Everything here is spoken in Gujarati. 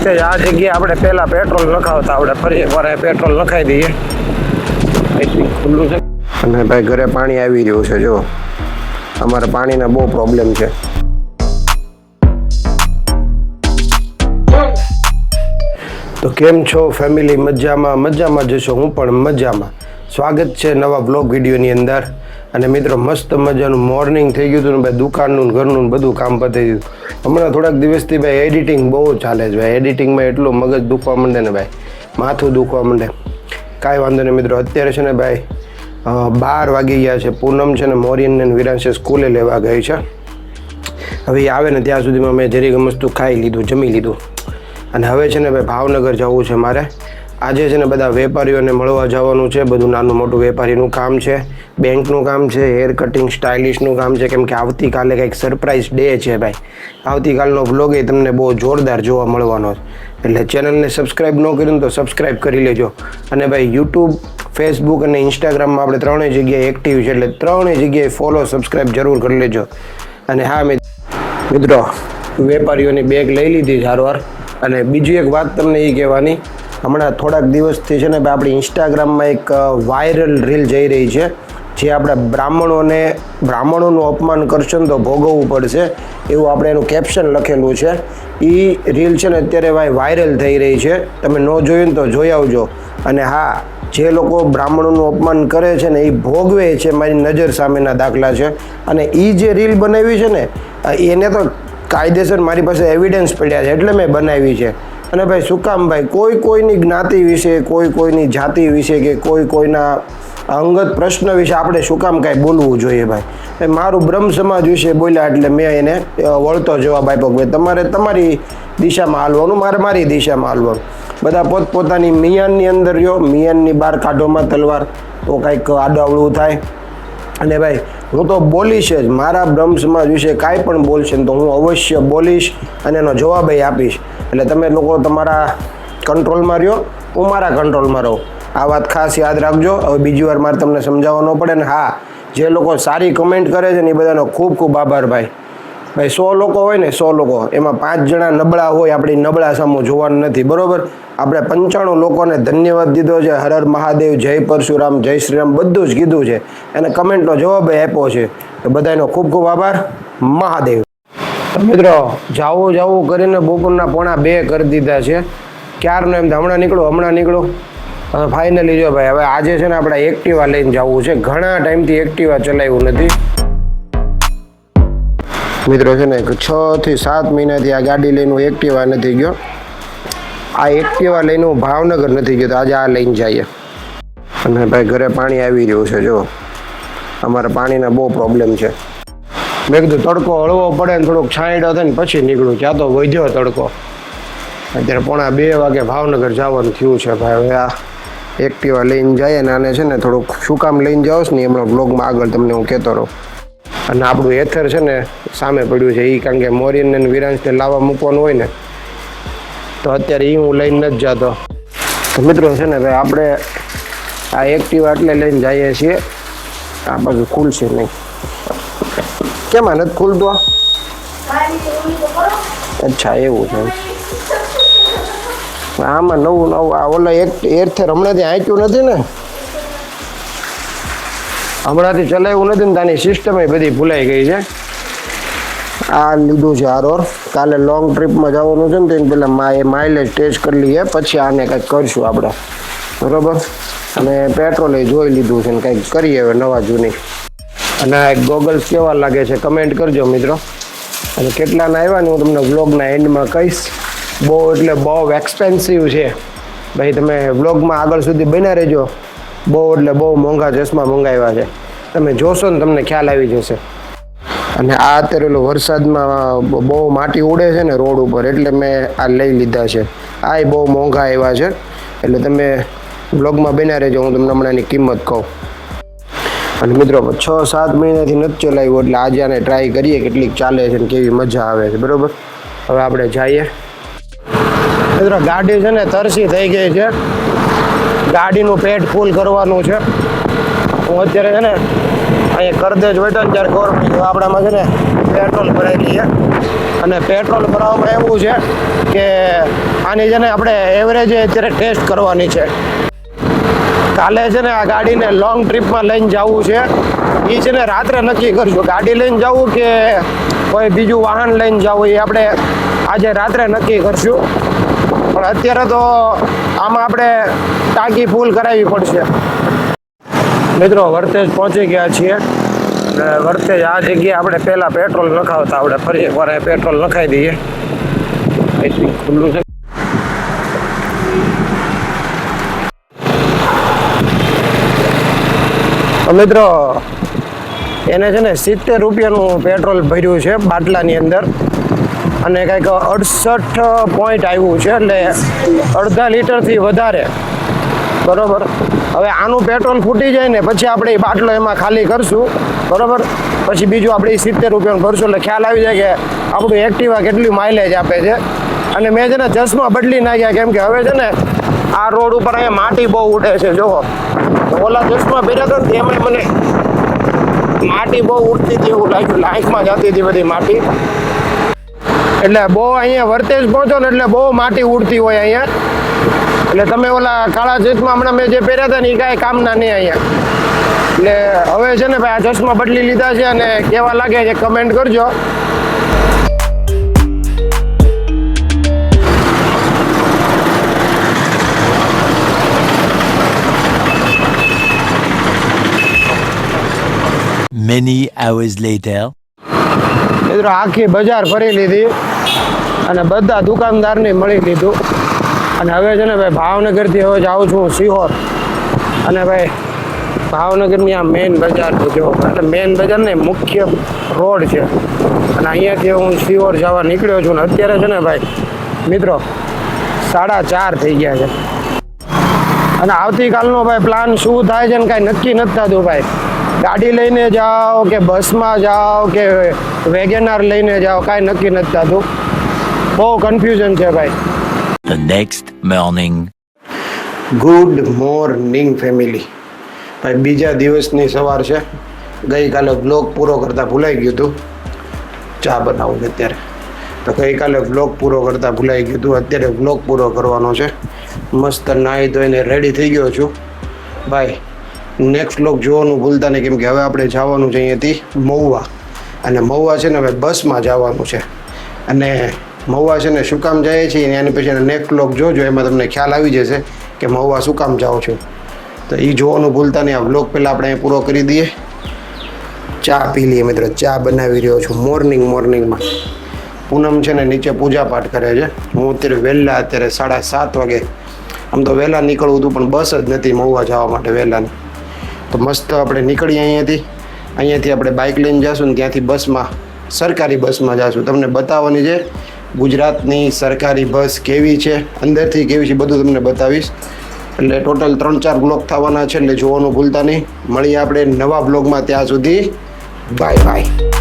વખતે આ જગ્યાએ આપણે પહેલા પેટ્રોલ નખાવતા, આપણે ફરી એકવાર પેટ્રોલ નખાઈ દઈએ. ખુલ્લું છે. અને ભાઈ ઘરે પાણી આવી રહ્યું છે. જો અમારે પાણીના બહુ પ્રોબ્લેમ છે. તો કેમ છો ફેમિલી? મજામાં જશો? હું પણ મજામાં. સ્વાગત છે નવા બ્લોગ વિડીયોની અંદર. અને મિત્રો મસ્ત મજાનું મોર્નિંગ થઈ ગયું હતું ને ભાઈ, દુકાનનું ઘરનું બધું કામ પતી ગયું. હમણાં થોડાક દિવસથી ભાઈ એડિટિંગ બહુ ચાલે છે ભાઈ. એડિટિંગમાં એટલું મગજ દુખવા માંડે ને ભાઈ, માથું દુખવા માંડે. કાંઈ વાંધો નહીં મિત્રો, અત્યારે છે ને ભાઈ 12 વાગી ગયા છે. પૂનમ છે ને મોરિયન ને વિરાંશે સ્કૂલે લેવા ગઈ છે. હવે એ આવે ને ત્યાં સુધીમાં મેં જરીક મસ્તું ખાઈ લીધું, જમી લીધું. અને હવે છે ને ભાઈ ભાવનગર જવું છે મારે. આજે છે ને બધા વેપારીઓને મળવા જવાનું છે. બધું નાનું મોટું વેપારીનું કામ છે, બેંકનું કામ છે, હેર કટિંગ સ્ટાઇલિશનું કામ છે. કેમ કે આવતીકાલે કંઈક સરપ્રાઈઝ ડે છે ભાઈ. આવતીકાલનો વ્લોગ એ તમને બહુ જોરદાર જોવા મળવાનો છે. એટલે ચેનલને સબસ્ક્રાઈબ ન કર્યું તો સબસ્ક્રાઈબ કરી લેજો. અને ભાઈ યુટ્યુબ, ફેસબુક અને ઇન્સ્ટાગ્રામમાં આપણે ત્રણેય જગ્યાએ એક્ટિવ છે, એટલે ત્રણેય જગ્યાએ ફોલો, સબસ્ક્રાઈબ જરૂર કરી લેજો. અને હા મિત્રો, વેપારીઓની બેગ લઈ લીધી સારવાર. અને બીજી એક વાત તમને એ કહેવાની, હમણાં થોડાક દિવસથી છે ને આપણી ઇન્સ્ટાગ્રામમાં એક વાયરલ રીલ જઈ રહી છે, જે આપણે બ્રાહ્મણોનું અપમાન કરશે ને તો ભોગવવું પડશે, એવું આપણે એનું કેપ્શન લખેલું છે. એ રીલ છે ને અત્યારે વાયરલ થઈ રહી છે. તમે ન જોયું ને તો જોઈ આવજો. અને હા, જે લોકો બ્રાહ્મણોનું અપમાન કરે છે ને એ ભોગવે છે, મારી નજર સામેના દાખલા છે. અને એ જે રીલ બનાવી છે ને એને તો કાયદેસર મારી પાસે એવિડન્સ પડ્યા છે, એટલે મેં બનાવી છે. અને ભાઈ શું કામ ભાઈ કોઈની જ્ઞાતિ વિશે, કોઈની જાતિ વિશે કે કોઈના અંગત પ્રશ્ન વિશે આપણે શું કામ કાંઈ બોલવું જોઈએ ભાઈ? મારું બ્રહ્મ સમાજ વિશે બોલ્યા એટલે મેં એને વળતો જવાબ આપ્યો કે તમારે તમારી દિશામાં હાલવાનું, મારે મારી દિશામાં હાલવાનું. બધા પોતપોતાની મિયાનની અંદર રહ્યો, મિયાનની બહાર કાઢોમાં તલવાર, તો કાંઈક આડાવડું થાય. અને ભાઈ હું તો બોલીશ જ, મારા બ્રહ્મ સમાજ વિશે કાંઈ પણ બોલશે ને તો હું અવશ્ય બોલીશ અને એનો જવાબ આપીશ. એટલે તમે લોકો તમારા કંટ્રોલમાં રહ્યો, હું મારા કંટ્રોલમાં રહું. આ વાત ખાસ યાદ રાખજો. હવે બીજી વાર મારે તમને સમજાવવા ન પડે. ને હા, જે લોકો સારી કમેન્ટ કરે છે ને એ બધાનો ખૂબ ખૂબ આભાર ભાઈ. 100 લોકો હોય ને, 100 લોકો, એમાં 5 જણા નબળા હોય. આપણી નબળા સામું જોવાનું નથી, બરોબર? આપણે 95 લોકોને ધન્યવાદ દીધો છે. હર હર મહાદેવ, જય પરશુરામ, જય શ્રીરામ બધું જ કીધું છે. એને કમેન્ટનો જવાબ આપ્યો છે. તો બધાનો ખૂબ ખૂબ આભાર. મહાદેવ. મિત્રો જાવું કરીને બપોરના 1:45 કરી દીધા છે. ક્યારનો એમ હમણાં નીકળો. હવે ફાઇનલી જો ભાઈ, હવે આજે છે ને આપણે એક્ટિવા લઈને જવું છે. ઘણા ટાઈમથી એક્ટિવા ચલાવ્યું નથી મિત્રો. છે ને 6 થી 7 મહિનાથી આ ગાડી લઈને એક્ટિવા નથી ગયો. આ એક્ટિવા લઈને હું ભાવનગર નથી ગયો, તો આજે આ લઈને જઈએ. અને ભાઈ ઘરે પાણી આવી રહ્યું છે. જો અમારે પાણીના બહુ પ્રોબ્લેમ છે. મેં કીધું તડકો હળવો પડે ને થોડોક છાંયડો થાય ને પછી નીકળું. ત્યાં તો વધ્યો તડકો. અત્યારે 1:45 વાગે ભાવનગર જવાનું થયું છે ભાઈ. હવે આ એક્ટિવા લઈને જઈએ ને આને છે ને થોડુંક શું કામ લઈને જાઓ ને હમણાં બ્લોગમાં આગળ તમને હું કહેતો રહું. અને આપણું એથર છે ને સામે પડ્યું છે એ, કારણ કે મોરિયન ને વિરાંશને લાવવા મૂકવાનું હોય ને, તો અત્યારે એ હું લઈને નથી જતો. તો મિત્રો છે ને ભાઈ આપણે આ એક્ટિવા એટલે લઈને જઈએ છીએ. આ બાજુ ખુલશે નહીં. કેમાં નથી ખુલતું? અચ્છા એવું છે. આમાં નવું આ ઓલા એરથેર હમણાંથી આંચ્યું નથી ને, હમણાંથી ચલાવ્યું નથી ને, તાની સિસ્ટમ એ બધી ભૂલાઈ ગઈ છે. આ લીધું છે આરોર. કાલે લોંગ ટ્રીપમાં જવાનું છે ને, તેને પહેલાં માઇલેજ ટેસ્ટ કરી લઈએ, પછી આને કંઈક કરશું આપણે, બરાબર? અને પેટ્રોલ એ જોઈ લીધું છે ને કંઈક કરીએ હવે નવા જૂની. અને આ ગોગલ્સ કેવા લાગે છે કમેન્ટ કરજો મિત્રો. અને કેટલાના આવ્યા ને હું તમને વ્લોગના એન્ડમાં કહીશ. બહુ એક્સપેન્સિવ છે ભાઈ. તમે વ્લોગમાં આગળ સુધી બન્યા રહેજો. બહુ મોંઘા ચશ્મા મંગાવ્યા છે. તમે જોશો ને તમને ખ્યાલ આવી જશે. અને આ અત્યારે વરસાદમાં બહુ માટી ઉડે છે ને રોડ ઉપર, એટલે મેં આ લઈ લીધા છે. આ બહુ મોંઘા આવ્યા છે, એટલે તમે વ્લોગમાં બન્યા રહેજો. હું તમને હમણાંની કિંમત કહું. અને મિત્રો 6-7 મહિનાથી નથી ચલાવ્યું, એટલે આજે આને ટ્રાય કરીએ કેટલીક ચાલે છે ને કેવી મજા આવે છે, બરાબર? હવે આપણે જઈએ. મિત્રો ગાડી છે ને તરસી થઈ ગઈ છે. ગાડીનું પેટ ફૂલ કરવાનું છે. હું અત્યારે છે ને અહીંયા કરદેજ હોય તો ત્યારે ખબર પડી આપણામાં છે ને પેટ્રોલ ભરાઈ લઈએ. અને પેટ્રોલ ભરાવામાં એવું છે કે આની છે ને આપણે એવરેજ અત્યારે ટેસ્ટ કરવાની છે. કાલે છે ને આ ગાડીને લોંગ ટ્રીપમાં લઈને જવું છે. એ છે ને રાત્રે નક્કી કરશું. ગાડી લઈને જવું કે કોઈ બીજું વાહન લઈને જવું એ આપણે આજે રાત્રે નક્કી કરશું. પણ અત્યારે તો આમાં આપણે ટાંકી ફૂલ કરાવવી પડશે. મિત્રો વર્તેજ પહોંચી ગયા છીએ. વર્તેજ આ જગ્યાએ આપણે પહેલાં પેટ્રોલ નખાવતા, આપણે ફરી એકવાર પેટ્રોલ નખાવી દઈએ. ખુલ્લું છે. મિત્રો એને છે ને 70 રૂપિયાનું પેટ્રોલ ભર્યું છે બાટલાની અંદર અને કંઈક 68 પોઈન્ટ આવ્યું છે, એટલે અડધા લીટરથી વધારે. બરોબર. હવે આનું પેટ્રોલ ફૂટી જાય ને પછી આપણે એ બાટલો એમાં ખાલી કરશું. બરોબર. પછી બીજું આપણે 70 રૂપિયાનું ભરશું એટલે ખ્યાલ આવી જાય કે આપણું એક્ટિવા કેટલી માઇલેજ આપે છે. અને મેં છે ને ચશ્મા બદલી નાખ્યા, કેમ કે હવે છે ને આ રોડ ઉપર અહીંયા માટી બહુ ઉડે છે. જુઓ, ઓલા ચશ્મા પહેર્યા હતા ને એમાં મને માટી બહુ ઉડતી હતી એવું લાગ્યું, આંખમાં જતી હતી બધી માટી. એટલે બહુ અહીંયા વર્તેજ પહોંચો ને એટલે બહુ માટી ઉડતી હોય અહીંયા. એટલે તમે ઓલા કાળા ચશ્મા હમણાં મેં જે પહેર્યા હતા ને એ કાંઈ કામના નહીં અહીંયા. એટલે હવે છે ને ભાઈ આ ચશ્મા બદલી લીધા છે અને કેવા લાગે છે કમેન્ટ કરજો. Many hours later. મિત્રો આખી બજાર ફરી લીધી અને બધા દુકાનદારને મળી લીધું. અને હવે છે ને ભાઈ ભાવનગરથી હવે જાઉં છું સિહોર. અને ભાઈ ભાવનગરની આ મેઇન બજાર છે. જો એટલે મેઇન બજાર ને મુખ્ય રોડ છે અને અહીંયાથી હું સિહોર જવા નીકળ્યો છું. ને અત્યારે છે ને ભાઈ મિત્રો 4:30 થઈ ગયા છે. અને આવતીકાલનો ભાઈ પ્લાન શું થાય છે ને કાંઈ નક્કી નથી થતું ભાઈ. ગાડી લઈને જાઓ કે બસમાં જાઓ કે વેગેનાર લઈને જાઓ, કાંઈ નક્કી નથી થતું. બહુ કન્ફ્યુઝન છે ભાઈ. The next morning. Good morning family. ભાઈ બીજા દિવસની સવાર છે. ગઈકાલે વ્લોગ પૂરો કરતાં ભૂલાઈ ગયું હતું. ચા બનાવું છે અત્યારે. તો ગઈકાલે વ્લોગ પૂરો કરતાં ભૂલાઈ ગયું હતું. અત્યારે વ્લોગ પૂરો કરવાનો છે. મસ્ત નાહી ધોઈને રેડી થઈ ગયો છું ભાઈ. નેક્સ્ટ વ્લોગ જોવાનું ભૂલતા નહીં, કેમ કે હવે આપણે જવાનું છે અહીંયાથી મહુવા. અને મહુવા છે ને હવે બસમાં જવાનું છે. અને મહુવા છે ને શું કામ જાય છે એની પછી નેક્સ્ટ વ્લોગ જોજો, એમાં તમને ખ્યાલ આવી જશે કે મહુવા શું કામ જાઉં છું. તો એ જોવાનું ભૂલતા નહીં. આ વ્લોગ પહેલાં આપણે પૂરો કરી દઈએ. ચા પી લઈએ મિત્રો. ચા બનાવી રહ્યો છું મોર્નિંગમાં. પૂનમ છે ને નીચે પૂજા પાઠ કરે છે. હું અત્યારે વહેલા, અત્યારે 7:30 વાગે, આમ તો વહેલા નીકળવું હતું પણ બસ જ નથી મહુવા જવા માટે વહેલાની. તો મસ્ત આપણે નીકળીએ અહીંયાથી આપણે બાઇક લઈને જઈશું ને ત્યાંથી બસમાં, સરકારી બસમાં જઈશું. તમને બતાવવાની છે ગુજરાતની સરકારી બસ કેવી છે, અંદરથી કેવી છે બધું તમને બતાવીશ. એટલે ટોટલ 3-4 બ્લોગ થવાના છે, એટલે જોવાનું ભૂલતા નહીં. મળીએ આપણે નવા બ્લોગમાં. ત્યાં સુધી બાય બાય.